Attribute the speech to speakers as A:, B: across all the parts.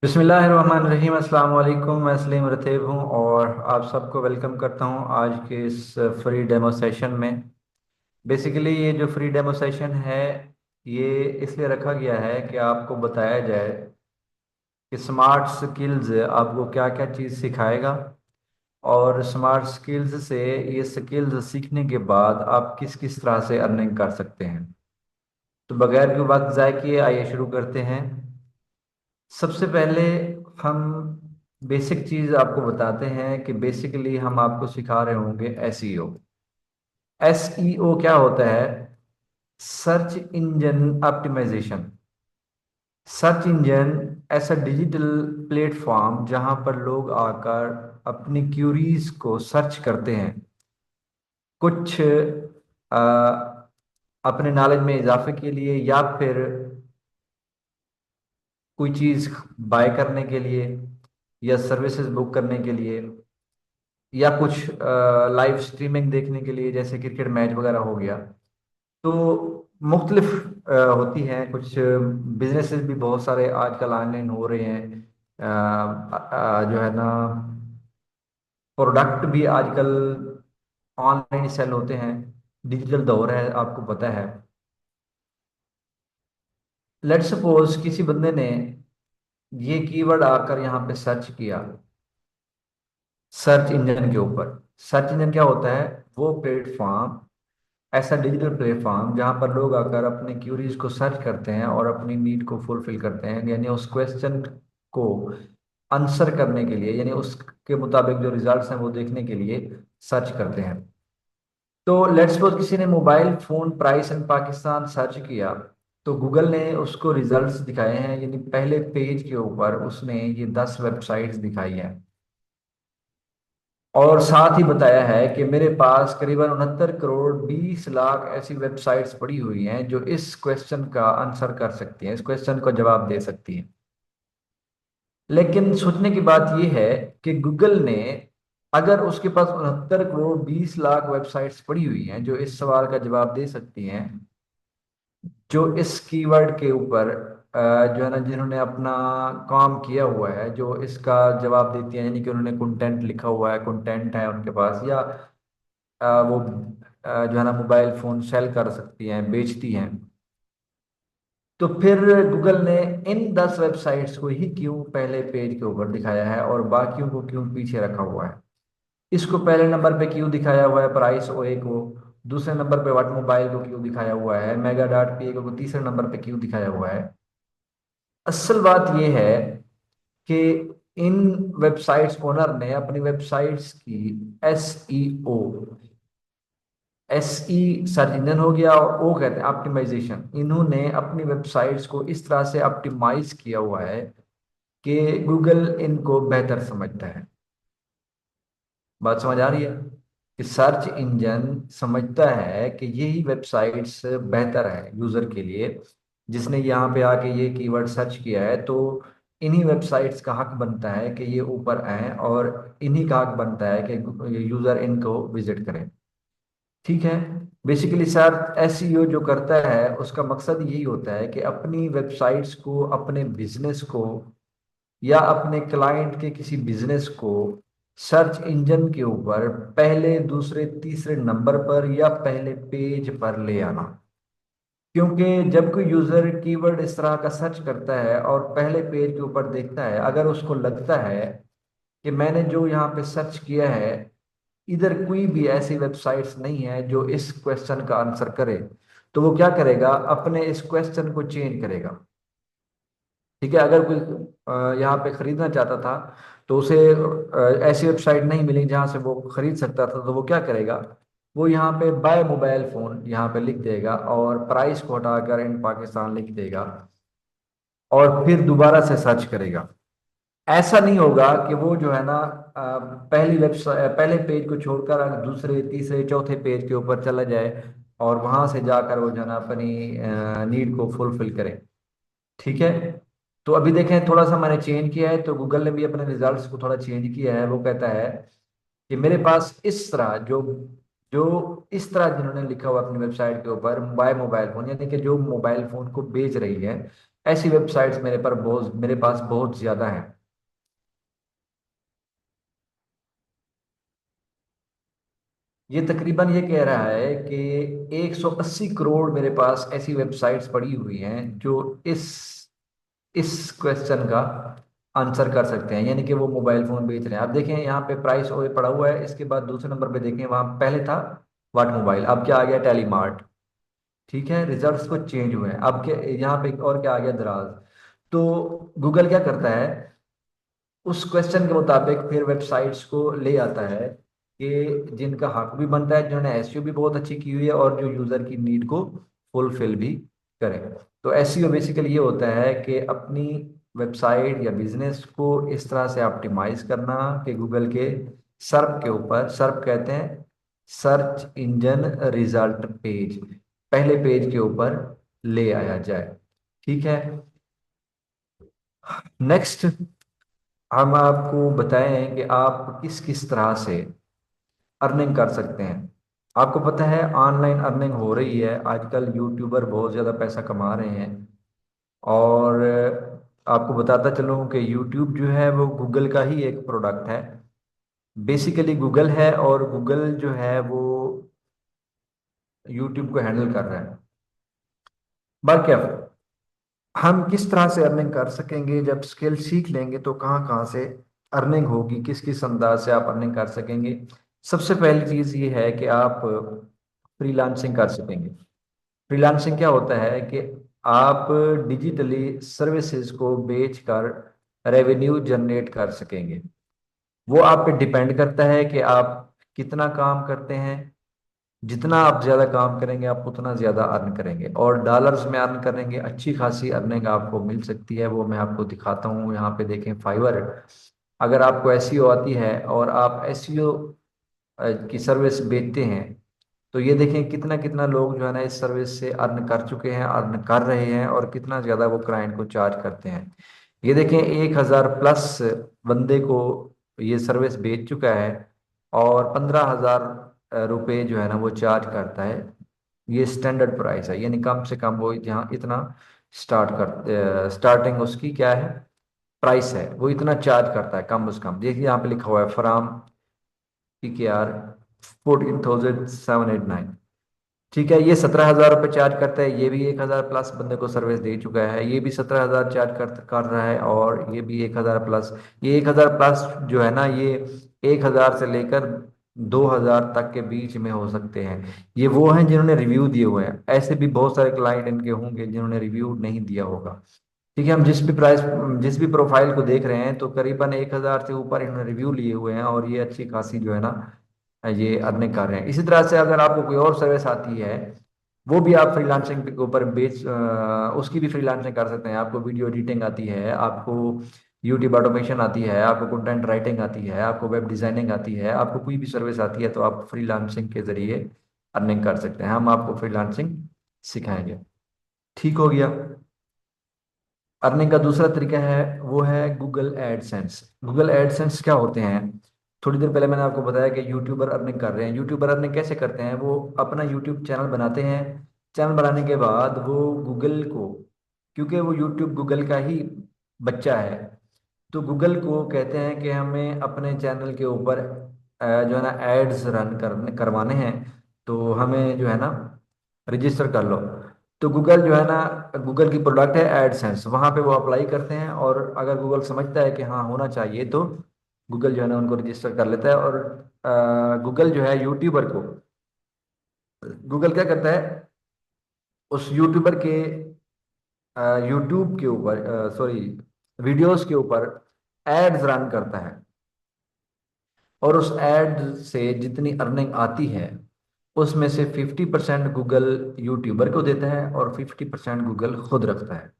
A: बिस्मिल्लाहिर्रहमानिर्रहीम। अस्सलाम वालेकुम। मैं सलीम रतीब हूँ और आप सबको वेलकम करता हूँ आज के इस फ्री डेमो सेशन में। बेसिकली ये जो फ्री डेमो सेशन है ये इसलिए रखा गया है कि आपको बताया जाए कि स्मार्ट स्किल्स आपको क्या क्या चीज़ सिखाएगा और स्मार्ट स्किल्स से ये स्किल्स सीखने के बाद आप किस किस तरह से अर्निंग कर सकते हैं। तो बगैर कोई वक्त ज़ाय किए आइए शुरू करते हैं। सबसे पहले हम बेसिक चीज आपको बताते हैं कि बेसिकली हम आपको सिखा रहे होंगे एसईओ। एसईओ क्या होता है? Search engine optimisation. Search engine ऐसा डिजिटल प्लेटफॉर्म जहां पर लोग आकर अपनी क्यूरीज को सर्च करते हैं, कुछ अपने नॉलेज में इजाफे के लिए या फिर कोई चीज बाय करने के लिए या सर्विसेज बुक करने के लिए या कुछ लाइव स्ट्रीमिंग देखने के लिए, जैसे क्रिकेट मैच वगैरह हो गया। तो मुख्तलिफ होती हैं। कुछ बिजनेसेस भी बहुत सारे आजकल ऑनलाइन हो रहे हैं। जो है ना, प्रोडक्ट भी आजकल ऑनलाइन सेल होते हैं। डिजिटल दौर है, आपको पता है। लेट्स सपोज किसी बंदे ने ये कीवर्ड आकर यहाँ पे सर्च किया सर्च इंजन के ऊपर। सर्च इंजन क्या होता है? वो प्लेटफॉर्म, ऐसा डिजिटल प्लेटफॉर्म जहां पर लोग आकर अपने क्यूरीज को सर्च करते हैं और अपनी नीड को फुलफिल करते हैं, यानी उस क्वेश्चन को आंसर करने के लिए, यानी उसके मुताबिक जो रिजल्ट्स हैं वो देखने के लिए सर्च करते हैं। तो लेट्स सपोज किसी ने mobile phone price in Pakistan search किया, तो गूगल ने उसको रिजल्ट्स दिखाए हैं, यानी पहले पेज के ऊपर उसने ये 10 वेबसाइट्स दिखाई हैं और साथ ही बताया है कि मेरे पास करीबन 69 करोड़ 20 लाख ऐसी वेबसाइट्स पड़ी हुई हैं जो इस क्वेश्चन का आंसर कर सकती हैं, इस क्वेश्चन को जवाब दे सकती हैं। लेकिन सोचने की बात यह है कि गूगल ने, अगर उसके पास 69 करोड़ 20 लाख वेबसाइट्स पड़ी हुई हैं जो इस सवाल का जवाब दे सकती हैं, जो इस कीवर्ड के ऊपर जो है ना, जिन्होंने अपना काम किया हुआ है, जो इसका जवाब देती हैं, यानी कि उन्होंने कंटेंट लिखा हुआ है, कंटेंट है उनके पास, या वो जो है ना मोबाइल फोन सेल कर सकती हैं, बेचती हैं। तो फिर गूगल ने इन 10 वेबसाइट्स को ही क्यों पहले पेज के ऊपर दिखाया है और बाकियों को क्यों पीछे रखा हुआ है? इसको पहले नंबर पे क्यों दिखाया हुआ है प्राइस ओए को, दूसरे नंबर पे व्हाट मोबाइल को क्यों दिखाया हुआ है, मेगा डॉट पी को तीसरे नंबर पे क्यों दिखाया हुआ है? असल बात यह है कि इन वेबसाइट्स ओनर ने अपनी वेबसाइट्स की एसईओ, एसई सर्च इंजन हो गया और ओ कहते हैं ऑप्टिमाइजेशन, इन्होंने अपनी वेबसाइट्स को इस तरह से ऑप्टिमाइज किया हुआ है कि गूगल इनको बेहतर समझता है। बात समझ आ रही है कि सर्च इंजन समझता है कि यही वेबसाइट्स बेहतर है यूजर के लिए। जिसने यहाँ पे आके ये कीवर्ड सर्च किया है, तो इन्हीं वेबसाइट्स का हक बनता है कि ये ऊपर आए और इन्हीं का हक बनता है कि यूजर इनको विजिट करें। ठीक है। बेसिकली सर एसईओ जो करता है उसका मकसद यही होता है कि अपनी वेबसाइट्स को, अपने बिजनेस को या अपने क्लाइंट के किसी बिजनेस को सर्च इंजन के ऊपर पहले दूसरे तीसरे नंबर पर या पहले पेज पर ले आना। क्योंकि जब कोई यूजर कीवर्ड इस तरह का सर्च करता है और पहले पेज के ऊपर देखता है, अगर उसको लगता है कि मैंने जो यहाँ पे सर्च किया है इधर कोई भी ऐसी वेबसाइट्स नहीं है जो इस क्वेश्चन का आंसर करे, तो वो क्या करेगा? अपने इस क्वेश्चन को चेंज करेगा। ठीक है। अगर कोई यहाँ पे खरीदना चाहता था तो उसे ऐसी वेबसाइट नहीं मिली जहां से वो खरीद सकता था, तो वो क्या करेगा? वो यहाँ पे बाय मोबाइल फोन यहाँ पे लिख देगा और प्राइस को हटाकर इन पाकिस्तान लिख देगा और फिर दोबारा से सर्च करेगा। ऐसा नहीं होगा कि वो जो है ना पहली वेबसाइट, पहले पेज को छोड़कर अगर दूसरे तीसरे चौथे पेज के ऊपर चला जाए और वहां से जाकर वो जो है ना अपनी नीड को फुलफिल करे। ठीक है। तो अभी देखें, थोड़ा सा मैंने चेंज किया है, तो गूगल ने भी अपने रिजल्ट्स को थोड़ा चेंज किया है। वो कहता है कि मेरे पास इस तरह जो जो इस तरह जिन्होंने लिखा हुआ अपनी वेबसाइट के ऊपर बाय मोबाइल फोन, यानी कि जो मोबाइल फोन को बेच रही है, ऐसी वेबसाइट्स मेरे पास बहुत ज्यादा है। ये तकरीबन ये कह रहा है कि 180 करोड़ मेरे पास ऐसी वेबसाइट्स पड़ी हुई हैं जो इस इस क्वेश्चन का आंसर कर सकते हैं, यानी कि वो मोबाइल फोन बेच रहे हैं। आप देखें यहाँ पे प्राइस ओए पड़ा हुआ है, इसके बाद दूसरे नंबर पे देखें, वहां पहले था वाट मोबाइल, अब क्या आ गया, टेलीमार्ट। ठीक है, रिजल्ट्स कुछ चेंज हुए हैं, अब क्या यहाँ पे और क्या आ गया, दराज। तो गूगल क्या करता है, उस क्वेश्चन के मुताबिक फिर वेबसाइट्स को ले आता है कि जिनका हक भी बनता है, जिन्होंने एसईओ भी बहुत अच्छी की हुई है और जो यूजर की नीड को फुलफिल भी करें। तो एसईओ बेसिकली ये होता है कि अपनी वेबसाइट या बिजनेस को इस तरह से ऑप्टिमाइज करना कि गूगल के सर्प के ऊपर, सर्प कहते हैं सर्च इंजन रिजल्ट पेज, पहले पेज के ऊपर ले आया जाए। ठीक है। नेक्स्ट हम आपको बताएं कि आप किस किस तरह से अर्निंग कर सकते हैं। आपको पता है ऑनलाइन अर्निंग हो रही है आजकल, यूट्यूबर बहुत ज़्यादा पैसा कमा रहे हैं। और आपको बताता चलूं कि यूट्यूब जो है वो गूगल का ही एक प्रोडक्ट है, बेसिकली गूगल है, और गूगल जो है वो यूट्यूब को हैंडल कर रहा है। बाकी हम किस तरह से अर्निंग कर सकेंगे, जब स्किल सीख लेंगे तो कहाँ कहाँ से अर्निंग होगी, किस किस अंदाज से आप अर्निंग कर सकेंगे। सबसे पहली चीज ये है कि आप फ्रीलांसिंग कर सकेंगे। फ्रीलांसिंग क्या होता है कि आप डिजिटली सर्विसेज को बेचकर रेवेन्यू जनरेट कर सकेंगे। वो आप पे डिपेंड करता है कि आप कितना काम करते हैं। जितना आप ज्यादा काम करेंगे आप उतना ज्यादा अर्न करेंगे, और डॉलर्स में अर्न करेंगे, अच्छी खासी अर्निंग आपको मिल सकती है। वो मैं आपको दिखाता हूँ, यहाँ पे देखें फाइवर। अगर आपको एसईओ आती है और आप एसईओ की सर्विस बेचते हैं, तो ये देखें कितना कितना लोग जो है ना इस सर्विस से अर्न कर चुके हैं, अर्न कर रहे हैं, और कितना ज्यादा वो क्लाइंट को चार्ज करते हैं। ये देखें 1,000 प्लस बंदे को ये सर्विस बेच चुका है, और 15,000 रुपये जो है ना वो चार्ज करता है। ये स्टैंडर्ड प्राइस है, यानी कम से कम वो जहाँ इतना स्टार्टिंग उसकी क्या है, प्राइस है, वो इतना चार्ज करता है कम से कम। देखिए यहाँ पे लिखा हुआ है फ्राम PKR 14,789। ठीक है, ये 17,000 रुपये चार्ज करता है, ये भी 1,000 प्लस बंदे को सर्विस दे चुका है, ये भी 17,000 चार्ज कर रहा है, और ये भी 1,000 प्लस। ये 1,000 प्लस जो है ना, ये 1,000 से लेकर 2,000 तक के बीच में हो सकते हैं। ये वो हैं जिन्होंने रिव्यू दिए हुए हैं, ऐसे भी बहुत सारे क्लाइंट इनके होंगे जिन्होंने रिव्यू नहीं दिया होगा। ठीक है, हम जिस भी प्रोफाइल को देख रहे हैं तो करीबन 1,000 से ऊपर इन्होंने रिव्यू लिए हुए हैं, और ये अच्छी खासी जो है ना ये अर्निंग कर रहे हैं। इसी तरह से अगर आपको कोई और सर्विस आती है, वो भी आप फ्रीलांसिंग के ऊपर उसकी भी फ्रीलांसिंग कर सकते हैं। आपको वीडियो एडिटिंग आती है, आपको यूट्यूब ऑटोमेशन आती है, आपको कंटेंट राइटिंग आती है, आपको वेब डिजाइनिंग आती है, आपको कोई भी सर्विस आती है, तो आप फ्रीलांसिंग के जरिए अर्निंग कर सकते हैं। हम आपको फ्रीलांसिंग सिखाएंगे। ठीक हो गया। अर्निंग का दूसरा तरीका है, वो है गूगल एडसेंस। गूगल एडसेंस क्या होते हैं, थोड़ी देर पहले मैंने आपको बताया कि यूट्यूबर अर्निंग कर रहे हैं। यूट्यूबर अर्निंग कैसे करते हैं, वो अपना यूट्यूब चैनल बनाते हैं। चैनल बनाने के बाद वो गूगल को, क्योंकि वो यूट्यूब गूगल का ही बच्चा है, तो गूगल को कहते हैं कि हमें अपने चैनल के ऊपर जो है ना एड्स रन करवाने हैं, तो हमें जो है ना रजिस्टर कर लो। तो गूगल जो है ना, गूगल की प्रोडक्ट है एडसेंस, वहां पे वो अप्लाई करते हैं, और अगर गूगल समझता है कि हाँ होना चाहिए, तो गूगल जो है ना उनको रजिस्टर कर लेता है। और गूगल जो है यूट्यूबर को, गूगल क्या करता है, उस यूट्यूबर के यूट्यूब के ऊपर, सॉरी, वीडियोस के ऊपर एड्स रन करता है, और उस एड से जितनी अर्निंग आती है उसमें से 50% गूगल यूट्यूबर को देता है, और 50% गूगल खुद रखता है।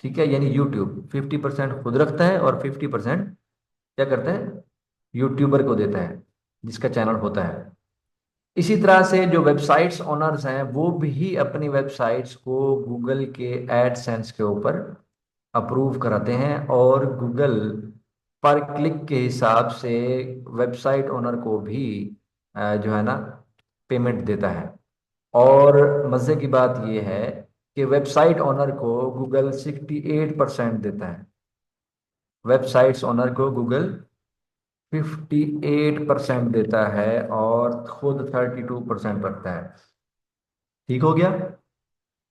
A: ठीक है, यानी यूट्यूब 50% खुद रखता है, और 50% क्या करता है, यूट्यूबर को देता है जिसका चैनल होता है। इसी तरह से जो वेबसाइट्स ओनर्स हैं वो भी अपनी वेबसाइट्स को गूगल के एडसेंस के ऊपर अप्रूव कराते हैं, और गूगल पर क्लिक के हिसाब से वेबसाइट ओनर को भी जो है ना पेमेंट देता है। और मज़े की बात यह है कि वेबसाइट ओनर को गूगल 68% देता है। वेबसाइट्स ओनर को गूगल 58% देता है और खुद 32% रखता है। ठीक हो गया।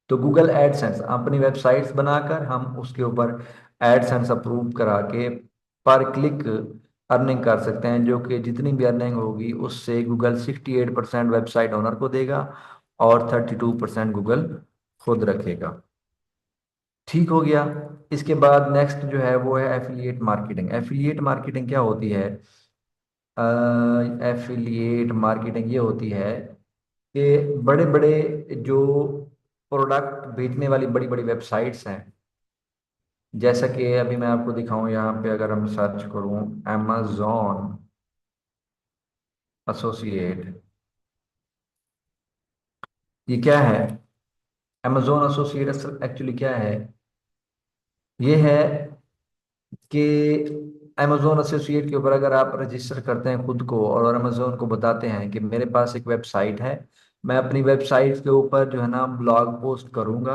A: तो गूगल एडसेंस अपनी वेबसाइट्स बनाकर हम उसके ऊपर एडसेंस अप्रूव करा के पर क्लिक अर्निंग कर सकते हैं, जो कि जितनी भी अर्निंग होगी उससे गूगल 68% वेबसाइट ओनर को देगा और 32% गूगल खुद रखेगा। ठीक हो गया। इसके बाद नेक्स्ट जो है वो है एफिलिएट मार्केटिंग। एफिलिएट मार्केटिंग क्या होती है? एफिलिएट मार्केटिंग ये होती है कि बड़े बड़े जो प्रोडक्ट बेचने वाली बड़ी बड़ी वेबसाइट्स हैं, जैसा कि अभी मैं आपको दिखाऊं, यहाँ पे अगर हम सर्च करूं amazon एसोसिएट, ये क्या है? amazon एसोसिएट एक्चुअली क्या है? ये है कि amazon एसोसिएट के ऊपर अगर आप रजिस्टर करते हैं खुद को और amazon को बताते हैं कि मेरे पास एक वेबसाइट है, मैं अपनी वेबसाइट के ऊपर जो है ना ब्लॉग पोस्ट करूंगा।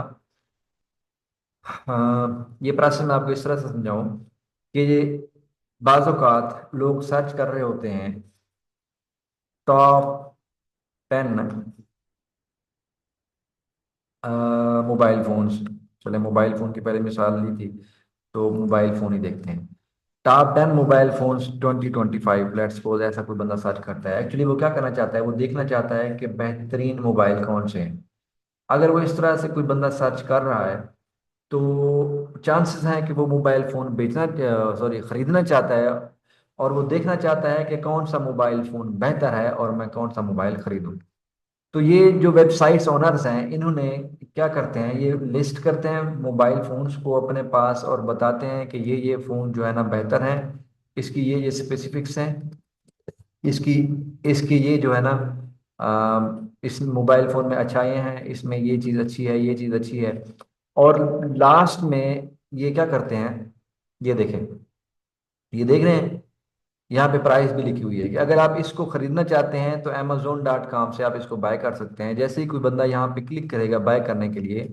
A: हाँ, ये प्रोसेस मैं आपको इस तरह से समझाऊं कि ये बाज़ औक़ात लोग सर्च कर रहे होते हैं टॉप 10 मोबाइल फोन्स। चले मोबाइल फोन की पहले मिसाल ली थी, तो मोबाइल फोन ही देखते हैं। Top 10 mobile phones 2025, let's suppose ऐसा कोई बंदा सर्च करता है। एक्चुअली वो क्या करना चाहता है? वो देखना चाहता है कि बेहतरीन मोबाइल कौन से हैं। अगर वो इस तरह से कोई बंदा सर्च कर रहा है तो चांसेस हैं कि वो मोबाइल फोन बेचना, सॉरी, खरीदना चाहता है, और वो देखना चाहता है कि कौन सा मोबाइल फोन बेहतर है और मैं कौन सा मोबाइल खरीदूं। तो ये जो वेबसाइट्स ओनर्स हैं, इन्होंने क्या करते हैं, ये लिस्ट करते हैं मोबाइल फोन्स को अपने पास और बताते हैं कि ये फोन जो है ना बेहतर है, इसकी ये स्पेसिफिक्स हैं, इसकी इसकी ये जो है ना इस मोबाइल फोन में अच्छाइयाँ हैं, इसमें ये चीज़ अच्छी है, ये चीज़ अच्छी है। और लास्ट में ये क्या करते हैं, ये देखें, ये देख रहे हैं, यहाँ पे प्राइस भी लिखी हुई है कि अगर आप इसको खरीदना चाहते हैं तो amazon.com से आप इसको बाय कर सकते हैं। जैसे ही कोई बंदा यहाँ पे क्लिक करेगा बाय करने के लिए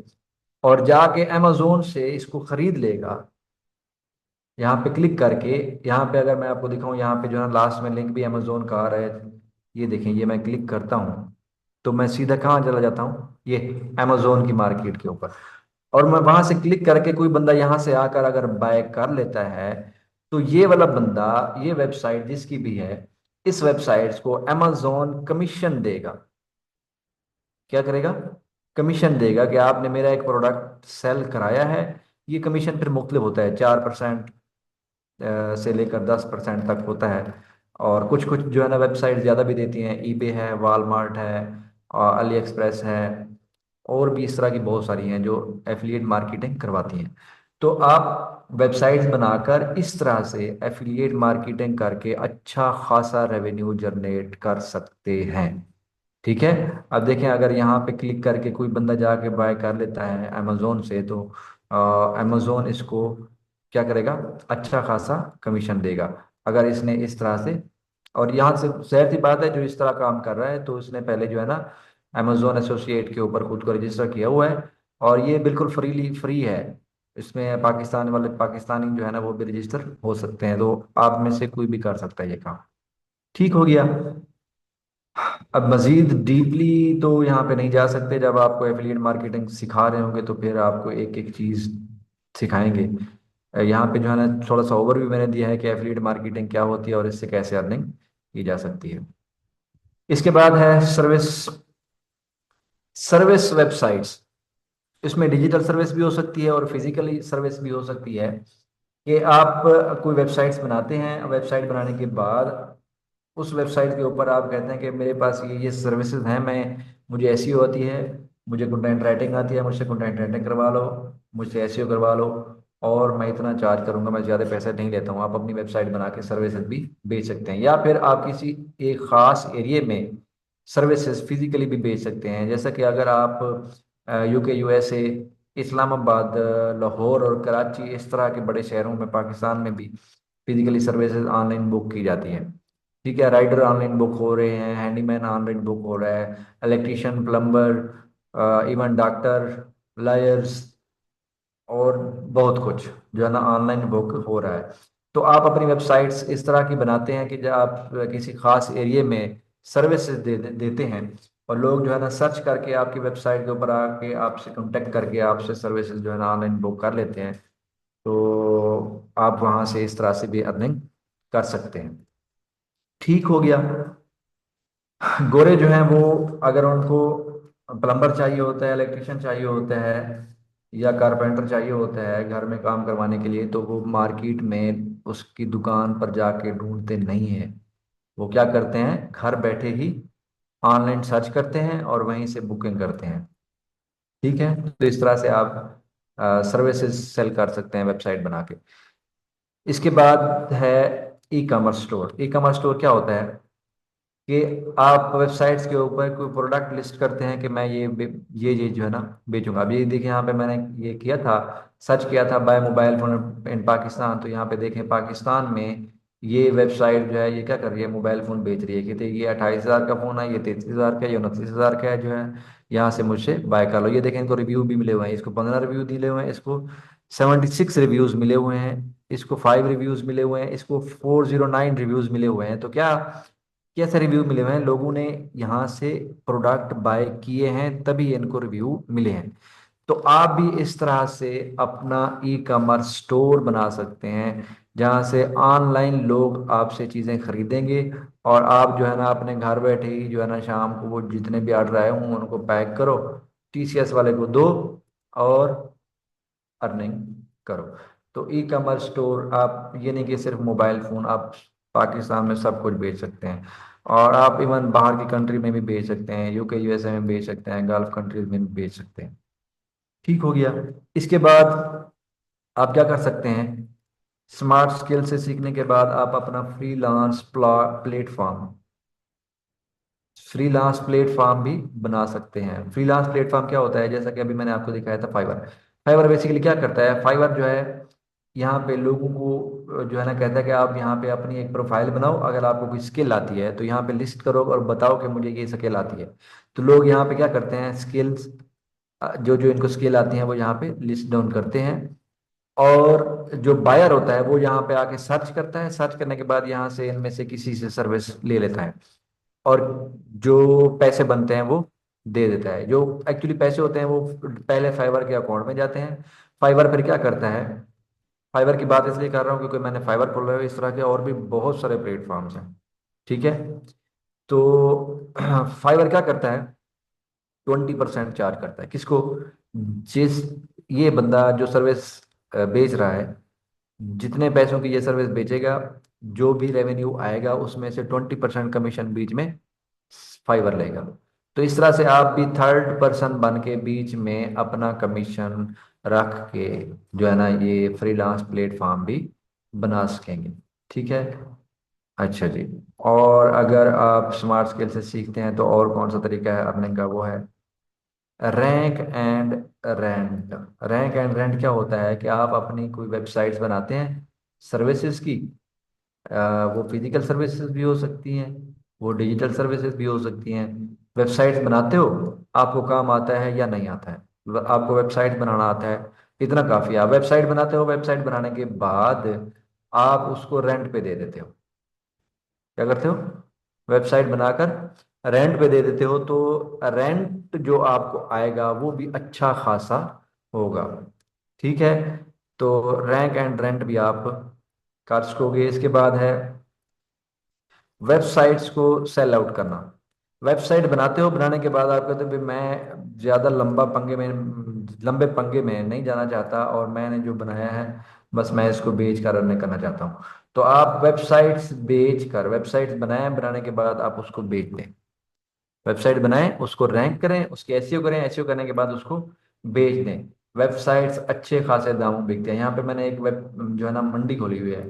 A: और जाके amazon से इसको खरीद लेगा, यहाँ पे क्लिक करके, यहाँ पे अगर मैं आपको दिखाऊं, यहाँ पे जो है लास्ट में लिंक भी amazon का आ रहा है। ये देखें, ये मैं क्लिक करता हूँ तो मैं सीधा कहाँ चला जाता हूँ, ये amazon की मार्केट के ऊपर। और मैं वहां से क्लिक करके कोई बंदा यहाँ से आकर अगर बाय कर लेता है, तो ये वाला बंदा, ये वेबसाइट जिसकी भी है, इस वेबसाइट को amazon कमीशन देगा। क्या करेगा? कमीशन देगा कि आपने मेरा एक प्रोडक्ट सेल कराया है। ये कमीशन फिर मुख्तलिफ होता है, 4% से लेकर 10% तक होता है। और कुछ कुछ जो है ना वेबसाइट ज़्यादा भी देती हैं, ईबे है, वालमार्ट है, अली एक्सप्रेस है, और भी इस तरह की बहुत सारी हैं जो एफिलिएट मार्केटिंग करवाती हैं। तो आप वेबसाइट्स बनाकर इस तरह से एफिलिएट मार्केटिंग करके अच्छा खासा रेवेन्यू जनरेट कर सकते हैं। ठीक है। अब देखें, अगर यहाँ पे क्लिक करके कोई बंदा जाके बाय कर लेता है अमेजोन से, तो अमेजोन इसको क्या करेगा? अच्छा खासा कमीशन देगा अगर इसने इस तरह से। और यहाँ से जाहिर सी बात है, जो इस तरह काम कर रहा है तो उसने पहले जो है ना अमेजोन एसोसिएट के ऊपर खुद को रजिस्टर किया हुआ है, और ये बिल्कुल फ्री है। इसमें पाकिस्तान वाले पाकिस्तानी जो है ना वो भी रजिस्टर हो सकते हैं, तो आप में से कोई भी कर सकता है ये काम। ठीक हो गया। अब मजीद डीपली तो यहाँ पे नहीं जा सकते, जब आपको एफिलिएट मार्केटिंग सिखा रहे होंगे तो फिर आपको एक एक चीज़ सिखाएंगे। यहाँ पे जो है ना थोड़ा सा ओवरव्यू मैंने दिया है कि एफिलिएट मार्केटिंग क्या होती है और इससे कैसे अर्निंग की जा सकती है। इसके बाद है सर्विस। सर्विस वेबसाइट्स, इसमें डिजिटल सर्विस भी हो सकती है और फिजिकली सर्विस भी हो सकती है। कि आप कोई वेबसाइट्स बनाते हैं, वेबसाइट बनाने के बाद उस वेबसाइट के ऊपर आप कहते हैं कि मेरे पास ये सर्विसेज हैं, मैं मुझे एसईओ आती है, मुझे कंटेंट राइटिंग आती है, मुझसे कंटेंट राइटिंग करवा लो, मुझसे एसईओ करवा लो, और मैं इतना चार्ज करूंगा, मैं ज़्यादा पैसे नहीं लेता हूँ। आप अपनी वेबसाइट बना के सर्विसेज भी बेच सकते हैं, या फिर आप किसी एक ख़ास एरिए में सर्विसेज फिजिकली भी बेच सकते हैं। जैसा कि अगर आप यूके, यूएसए, इस्लामाबाद, लाहौर और कराची, इस तरह के बड़े शहरों में पाकिस्तान में भी फिजिकली सर्विसेज ऑनलाइन बुक की जाती हैं। ठीक है, राइडर ऑनलाइन बुक हो रहे हैं, हैंडीमैन ऑनलाइन बुक हो रहा है, electrician, plumber, even doctor, lawyers और बहुत कुछ जो है ना ऑनलाइन बुक हो रहा है। तो आप अपनी वेबसाइट्स इस तरह की बनाते हैं कि जब आप किसी खास एरिया में सर्विसेज देते हैं, और लोग जो है ना सर्च करके आपकी वेबसाइट के ऊपर आके आपसे कांटेक्ट करके आपसे सर्विसेज जो है ना ऑनलाइन बुक कर लेते हैं, तो आप वहां से इस तरह से भी अर्निंग कर सकते हैं। ठीक हो गया। गोरे जो हैं वो, अगर उनको प्लम्बर चाहिए होता है, इलेक्ट्रिशियन चाहिए होता है, या कारपेंटर चाहिए होता है घर में काम करवाने के लिए, तो वो मार्केट में उसकी दुकान पर जाके ढूंढते नहीं है। वो क्या करते हैं, घर बैठे ही ऑनलाइन सर्च करते हैं और वहीं से बुकिंग करते हैं। ठीक है, तो इस तरह से आप सर्विसेज सेल कर सकते हैं वेबसाइट बना के। इसके बाद है e commerce store. E commerce store क्या होता है कि आप वेबसाइट्स के ऊपर कोई प्रोडक्ट लिस्ट करते हैं कि मैं ये जो है ना बेचूंगा। अभी देखिए यहाँ पे मैंने ये किया था, सर्च किया था by mobile phone in Pakistan, तो यहाँ पे देखें पाकिस्तान में ये वेबसाइट जो है ये क्या कर रही है, मोबाइल फोन बेच रही है कि ये 28,000 का फोन है, ये 33,000 का है, ये 29,000 का है, जो है यहाँ से मुझसे बाय कर लो। ये देखें इनको रिव्यू भी मिले हुए हैं, इसको 15 रिव्यू मिले हुए हैं, इसको 76 रिव्यूज मिले हुए हैं, इसको 5 रिव्यूज मिले हुए हैं, इसको 409 रिव्यूज मिले हुए हैं। तो क्या कैसे रिव्यू मिले हुए हैं, लोगों ने यहाँ से प्रोडक्ट बाय किए हैं तभी इनको रिव्यू मिले हैं। तो आप भी इस तरह से अपना ई कॉमर्स स्टोर बना सकते हैं, जहाँ से ऑनलाइन लोग आपसे चीज़ें खरीदेंगे, और आप जो है ना अपने घर बैठे ही जो है ना शाम को वो जितने भी ऑर्डर आए हों उनको पैक करो, टीसीएस वाले को दो, और अर्निंग करो। तो ई कॉमर्स स्टोर आप ये नहीं कि सिर्फ मोबाइल फोन, आप पाकिस्तान में सब कुछ बेच सकते हैं, और आप इवन बाहर की कंट्री में भी बेच सकते हैं, यूके यूएसए में बेच सकते हैं, गल्फ कंट्रीज में भी बेच सकते हैं। ठीक हो गया। इसके बाद आप क्या कर सकते हैं, स्मार्ट स्किल से सीखने के बाद आप अपना प्लेटफॉर्म फ्रीलांस प्लेटफॉर्म भी बना सकते हैं। फ्रीलांस प्लेटफॉर्म क्या होता है, जैसा कि अभी मैंने आपको दिखाया था फाइवर। फाइवर बेसिकली क्या करता है, फाइवर जो है यहाँ पे लोगों को जो है ना कहता है कि आप यहाँ पे अपनी एक प्रोफाइल बनाओ, अगर आपको कोई स्किल आती है तो यहाँ पे लिस्ट करो और बताओ कि मुझे ये स्किल आती है। तो लोग यहाँ पे क्या करते हैं, स्किल्स जो जो इनको स्किल आती हैं वो यहाँ पे लिस्ट डाउन करते हैं, और जो बायर होता है वो यहाँ पे आके सर्च करता है, सर्च करने के बाद यहाँ से इनमें से किसी से सर्विस ले लेता है, और जो पैसे बनते हैं वो दे देता है। जो एक्चुअली पैसे होते हैं वो पहले फाइवर के अकाउंट में जाते हैं। फाइवर फिर क्या करता है, फाइवर की बात इसलिए कर रहा हूँ क्योंकि मैंने फाइवर खोला है, इस तरह के और भी बहुत सारे प्लेटफॉर्म्स हैं। ठीक है, तो फाइवर क्या करता है, 20% चार्ज करता है किसको, जिस ये बंदा जो सर्विस बेच रहा है, जितने पैसों की ये सर्विस बेचेगा, जो भी रेवेन्यू आएगा उसमें से 20% कमीशन बीच में फाइवर लेगा। तो इस तरह से आप भी थर्ड पर्सन बन के बीच में अपना कमीशन रख के जो है ना ये फ्रीलांस प्लेटफॉर्म भी बना सकेंगे। ठीक है। अच्छा जी। और अगर आप स्मार्ट स्किल से सीखते हैं तो और कौन सा तरीका है अर्निंग का, वो है rank and rent. Rank and rent क्या होता है कि आप अपनी कोई वेबसाइट्स बनाते हैं सर्विसेज की, वो फिजिकल सर्विसेज भी हो सकती हैं, वो डिजिटल सर्विसेज भी हो सकती हैं। वेबसाइट्स बनाते हो, आपको काम आता है या नहीं आता है, आपको वेबसाइट बनाना आता है, इतना काफी है। आप वेबसाइट बनाते हो, वेबसाइट बनाने के बाद आप उसको रेंट पे दे देते हो। क्या करते हो, वेबसाइट बनाकर रेंट पे दे देते हो, तो रेंट जो आपको आएगा वो भी अच्छा खासा होगा। ठीक है, तो रैंक एंड रेंट भी आप कर सकोगे। इसके बाद है वेबसाइट्स को सेल आउट करना। वेबसाइट बनाते हो, बनाने के बाद आप कहते हो भाई मैं ज्यादा लंबे पंगे में नहीं जाना चाहता, और मैंने जो बनाया है बस मैं इसको बेच कर अर्निंग करना चाहता हूँ। तो आप वेबसाइट्स बनाएं, बनाने के बाद आप उसको बेच दें। वेबसाइट बनाएं, उसको रैंक करें, उसके एसईओ करें, एसईओ करने के बाद उसको बेच दें। वेबसाइट्स अच्छे खासे दामों में बिकते हैं। यहाँ पे मैंने एक वेब जो है ना मंडी खोली हुई है,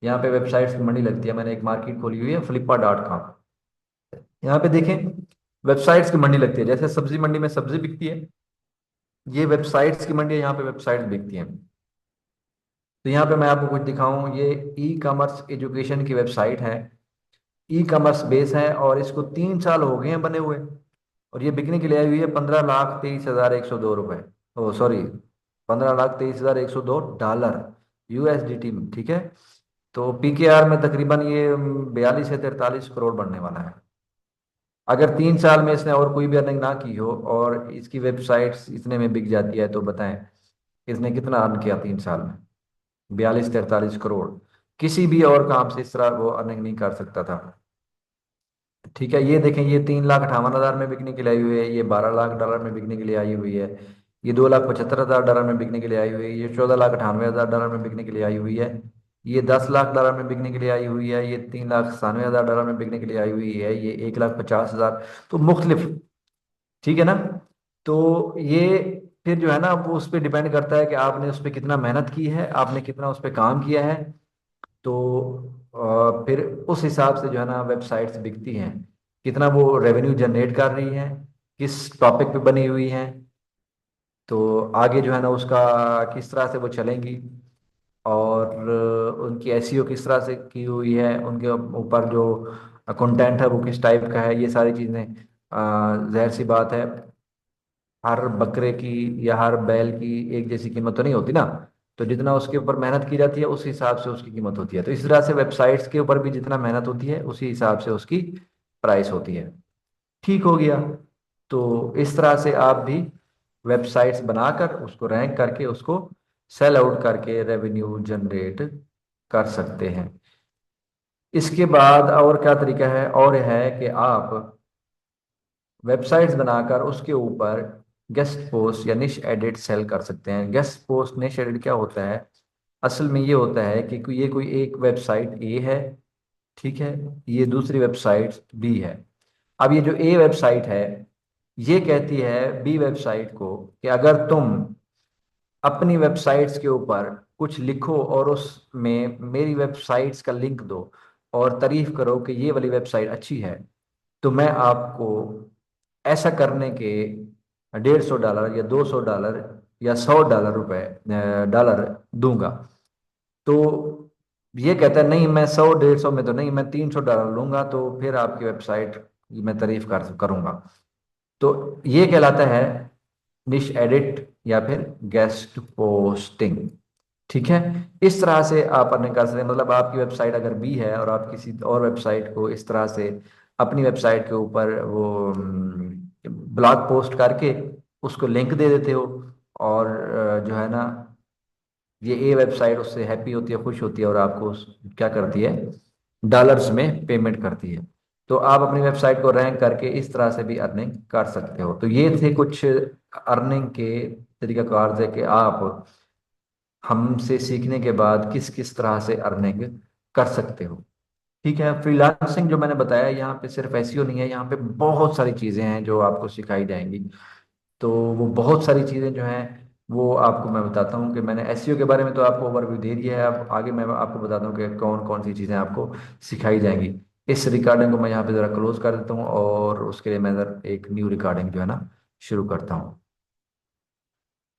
A: यहाँ पे वेबसाइट्स की मंडी लगती है, मैंने एक मार्केट खोली हुई है flippa.com। यहाँ पे देखें, वेबसाइट्स की मंडी लगती है, जैसे सब्जी मंडी में सब्जी बिकती है, ये वेबसाइट्स की मंडी है, यहाँ पे वेबसाइट्स बिकती हैं। तो यहाँ पे मैं आपको कुछ दिखाऊं, ये ई कॉमर्स एजुकेशन की वेबसाइट है, ई कॉमर्स बेस है, और इसको 3 साल हो गए हैं बने हुए, और ये बिकने के लिए आई हुई है 15,23,102 रुपए। ओ सॉरी, 15,23,102 डॉलर, USDT में, ठीक है। तो PKR में तकरीबन ये 42 से 43 करोड़ बनने वाला है। अगर 3 साल में इसने और कोई भी अर्निंग ना की हो और इसकी वेबसाइट्स इतने में बिक जाती है, तो बताएं इसने कितना अर्न किया 3 साल में। 42 43 करोड़, किसी भी और काम से इस तरह वो अर्निंग नहीं कर सकता था। ठीक है, ये देखें, ये 3,58,000 में बिकने के लिए आई हुई है, ये 12 लाख डॉलर में बिकने के लिए आई हुई है, ये 2,75,000 डॉलर में बिकने के लिए आई हुई है, ये 14,98,000 डॉलर में बिकने के लिए आई हुई है, ये 10 लाख डॉलर में बिकने के लिए आई हुई है, ये 3,97,000 डॉलर में बिकने के लिए आई हुई है, ये 1,50,000। तो मुख्तलिफ, ठीक है ना। तो ये फिर जो है ना, वो उस पर डिपेंड करता है कि आपने उस पर कितना मेहनत की है, आपने कितना उस पर काम किया है। तो फिर उस हिसाब से जो है ना वेबसाइट्स बिकती हैं, कितना वो रेवेन्यू जनरेट कर रही हैं, किस टॉपिक पे बनी हुई हैं। तो आगे जो है ना उसका किस तरह से वो चलेंगी, और उनकी एसईओ किस तरह से की हुई है, उनके ऊपर जो कंटेंट है वो किस टाइप का है, ये सारी चीज़ें, जाहिर सी बात है, हर बकरे की या हर बैल की एक जैसी कीमत तो नहीं होती ना। तो जितना उसके ऊपर मेहनत की जाती है उस हिसाब से उसकी कीमत होती है। तो इस तरह से वेबसाइट्स के ऊपर भी जितना मेहनत होती है उसी हिसाब से उसकी प्राइस होती है। ठीक हो गया। तो इस तरह से आप भी वेबसाइट्स बनाकर उसको रैंक करके उसको सेल आउट करके रेवेन्यू जनरेट कर सकते हैं। इसके बाद और क्या तरीका है, और है कि आप वेबसाइट्स बनाकर उसके ऊपर गेस्ट पोस्ट या निश एडिट सेल कर सकते हैं। गेस्ट पोस्ट निश एडिट क्या होता है, असल में ये होता है कि ये कोई एक वेबसाइट ए है, ठीक है, ये दूसरी वेबसाइट बी है। अब ये जो ए वेबसाइट है, ये कहती है बी वेबसाइट को कि अगर तुम अपनी वेबसाइट्स के ऊपर कुछ लिखो और उसमें मेरी वेबसाइट्स का लिंक दो और तारीफ करो कि ये वाली वेबसाइट अच्छी है, तो मैं आपको ऐसा करने के 150 डॉलर या 200 डॉलर या 100 डॉलर डॉलर दूंगा। तो ये कहता है नहीं, मैं 100 150 में तो नहीं, मैं 300 डॉलर लूंगा, तो फिर आपकी वेबसाइट की मैं तारीफ करूंगा। तो ये कहलाता है निश एडिट या फिर गेस्ट पोस्टिंग। ठीक है, इस तरह से आप अर्निंग कर सकते हैं। मतलब आपकी वेबसाइट अगर बी है और आप किसी और वेबसाइट को इस तरह से अपनी वेबसाइट के ऊपर वो ब्लॉग पोस्ट करके उसको लिंक दे देते हो, और जो है ना ये ए वेबसाइट उससे हैप्पी होती है, खुश होती है, और आपको क्या करती है, डॉलर्स में पेमेंट करती है। तो आप अपनी वेबसाइट को रैंक करके इस तरह से भी अर्निंग कर सकते हो। तो ये थे कुछ अर्निंग के तरीकाकार थे कि आप हमसे सीखने के बाद किस किस तरह से अर्निंग कर सकते हो। ठीक है, फ्रीलांसिंग जो मैंने बताया यहाँ पे सिर्फ एसईओ नहीं है, यहाँ पे बहुत सारी चीज़ें हैं जो आपको सिखाई जाएंगी। तो वो बहुत सारी चीज़ें जो हैं वो आपको मैं बताता हूँ कि मैंने एसईओ के बारे में तो आपको ओवरव्यू दे दिया है। अब आगे मैं आपको बताता हूँ कि कौन कौन सी चीज़ें आपको सिखाई जाएंगी। इस रिकॉर्डिंग को मैं यहाँ पे ज़रा क्लोज कर देता हूँ और उसके लिए मैं ज़रा एक न्यू रिकॉर्डिंग जो है ना शुरू करता हूँ।